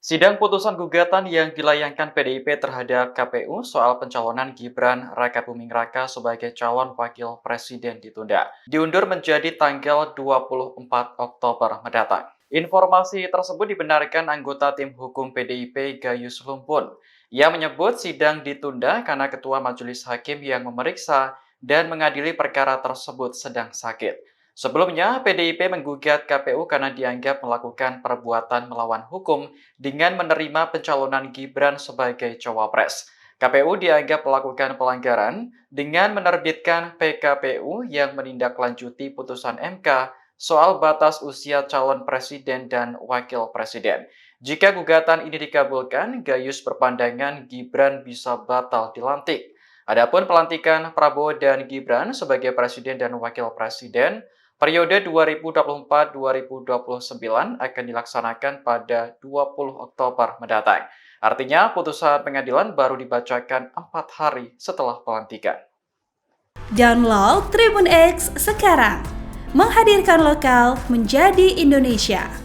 Sidang putusan gugatan yang dilayangkan PDIP terhadap KPU soal pencalonan Gibran Rakabuming Raka sebagai calon wakil presiden ditunda. Diundur menjadi tanggal 24 Oktober mendatang. Informasi tersebut dibenarkan anggota tim hukum PDIP Gayus Lumpun. Ia menyebut sidang ditunda karena ketua majelis hakim yang memeriksa dan mengadili perkara tersebut sedang sakit. Sebelumnya, PDIP menggugat KPU karena dianggap melakukan perbuatan melawan hukum dengan menerima pencalonan Gibran sebagai cawapres. KPU dianggap melakukan pelanggaran dengan menerbitkan PKPU yang menindaklanjuti putusan MK soal batas usia calon presiden dan wakil presiden. Jika gugatan ini dikabulkan, Gayus berpandangan Gibran bisa batal dilantik. Adapun pelantikan Prabowo dan Gibran sebagai presiden dan wakil presiden periode 2024-2029 akan dilaksanakan pada 20 Oktober mendatang. Artinya, putusan pengadilan baru dibacakan 4 hari setelah pelantikan. Download Tribun X sekarang, menghadirkan lokal menjadi Indonesia.